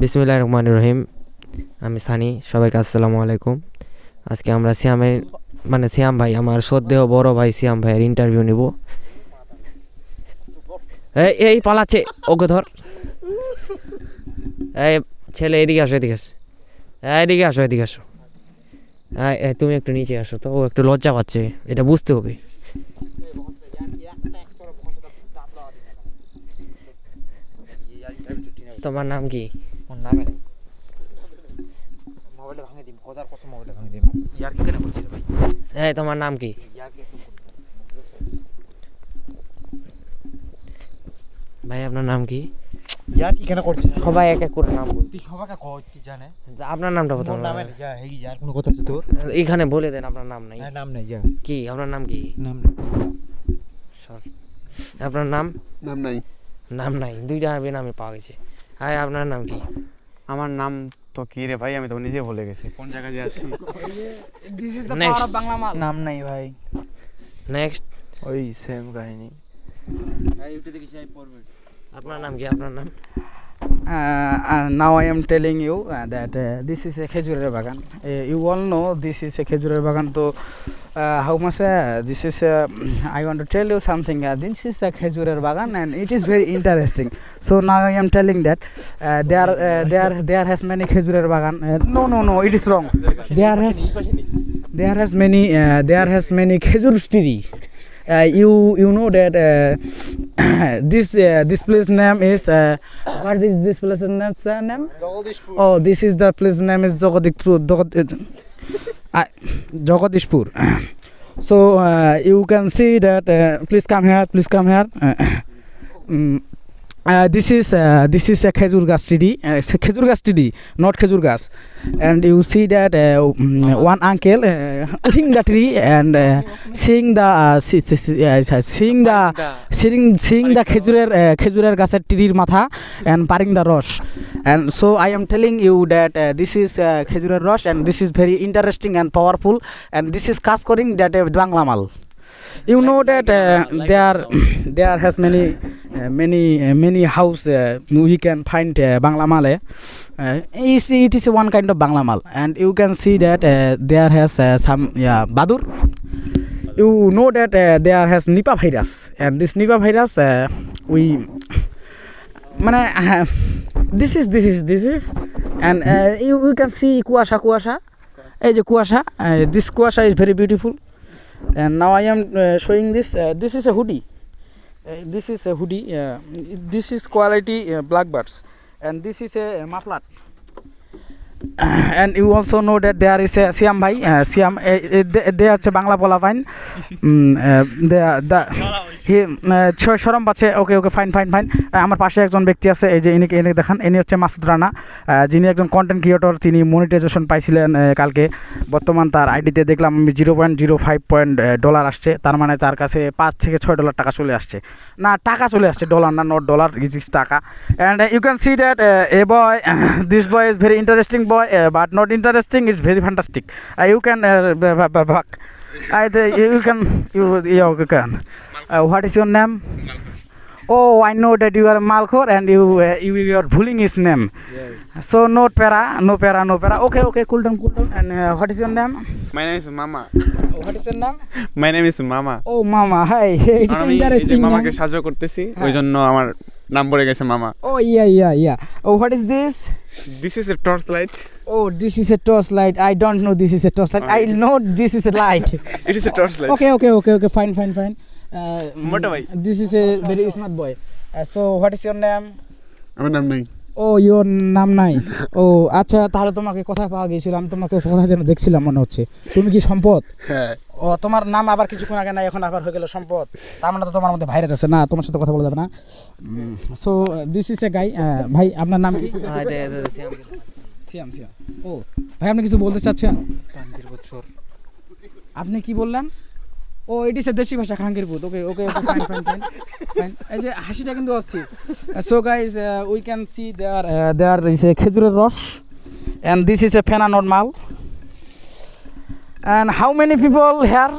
বিসমিল্লাহির রহমানির রহিম। আমি সানি, সবাইকে আসসালামু আলাইকুম। আজকে আমরা সিয়াম ভাই, আমার শ্রদ্ধেয় বড় ভাই সিয়াম ভাইয়ের ইন্টারভিউ নিব। এই পালাচ্ছে, ওকে ধর। এই ছেলে, এদিকে আসো, এদিকে আসো, এদিকে আসো, এদিকে আসো। তুমি একটু নিচে আসো তো, ও একটু লজ্জা পাচ্ছে, এটা বুঝতে হবে। তোমার নাম কি? তোমার নাম কি? ভাই আপনার নাম কি? সবাই এক এক করে নাম বলতে, আপনার নামটা বলতে এখানে বলে দেন। আপনার নাম নাই? কি আপনার নাম কি? আপনার নাম? নাম নাই, দুইটা নামে পাওয়া গেছে। হাই, আপনার নাম কি? আমার নাম তো কি রে ভাই, আমি তো নিজে ভুলে গেছি কোন জায়গায় যে আছি। নাম নাই ভাই। নেক্সট ওই সেম কাহিনী। আপনার নাম কি? আপনার নাম? Now I am telling you that this is a Khejurer Bagan. You all know this is a Khejurer Bagan. So how much this is? I want to tell you something. This is a Khejurer Bagan, and it is very interesting. So now I am telling that there has many Khejurer Bagan. No, it is wrong. There has many Khejur tree. You know that this place name is what is this place name? Oh, this is the place name is Jagadishpur. So you can see that. Please come here. This is a Khejur gas tree. Khejur gas tree, not Khejur gas. And you see that one uncle putting the tree and seeing the Khejurer gaser tree matha and paring the rush. And so I am telling you that this is Khejurer rush, and this is very interesting and powerful. And this is khas koring that Bangla mal. You know that there has many house we can find Bangla male. It is one kind of Bangla mal, and you can see that there has some badur. You know that there has Nipah virus, and this Nipah virus this is, and you can see kuasha. This kuasha is very beautiful. And now I am showing this. This is a hoodie. This is quality blackbirds, and this is a muffler. And you also know that there is a Siam bhai. Siam they are Bangla bola fine. সরম পাচ্ছে। Okay fine. আমার পাশে একজন ব্যক্তি আছে, এই যে এনে দেখান। ইনি হচ্ছে মাসুদ রানা, যিনি একজন কন্টেন্ট ক্রিয়েটর। তিনি মনিটাইজেশন পাইছিলেন কালকে। বর্তমান তার আইডিতে দেখলাম আমি $0.05 আসছে। তার মানে তার কাছে $5 থেকে $6 টাকা চলে আসছে। না, টাকা চলে আসছে, ডলার না, not dollar, it is taka. And you can see that a boy, this boy is very interesting boy, but not interesting. It's very fantastic. You can you can. What is your name? Oh, I know that you are Malkhor, and you are bullying his name. Yes. So no para. Okay, cool down. And what is your name? My name is Mama. What is your name? My name is Mama. Oh, Mama. Hi. It is interesting. মামাকে সাহায্য করতেছি, ওইজন্য আমার নাম পড়ে গেছে মামা। Oh, yeah. Oh, what is this? This is a torch light. Oh, this is a torch light. I don't know this is a torch light. I know this is a light. It is a torch light. Okay. Fine. Motorbike. This is a very smart boy. So what is your name? আমার নাম নাই। ও, your নাম নাই? ও আচ্ছা, তাহলে তোমাকে কোথায় পাওয়া গিয়েছিল? আমি তোমাকে কোথায় যেন দেখছিলাম মনে হচ্ছে। তুমি কি সম্পদ? হ্যাঁ। ও, তোমার নাম আবার কিছুক্ষণ আগে নাই, এখন আবার হয়ে গেল সম্পদ। তার মানে তো তোমার মধ্যে ভাইরাস আছে না, তোমার সাথে কথা বলা যাবে না। সো দিস ইজ এ গাই। ভাই আপনার নাম কি? সিয়াম। ও ভাই, আপনি কিছু বলতে চাচ্ছেন? আপনি কি বললেন? ও, ইট ইজ এ দেশি ভাষা, খাঙ্গির ভূত। Okay fine. এই যে হাসিটা কিন্তু অস্থির। So guys, we can see there is a খেজুরের রস, and this is a phena normal. And how many people here?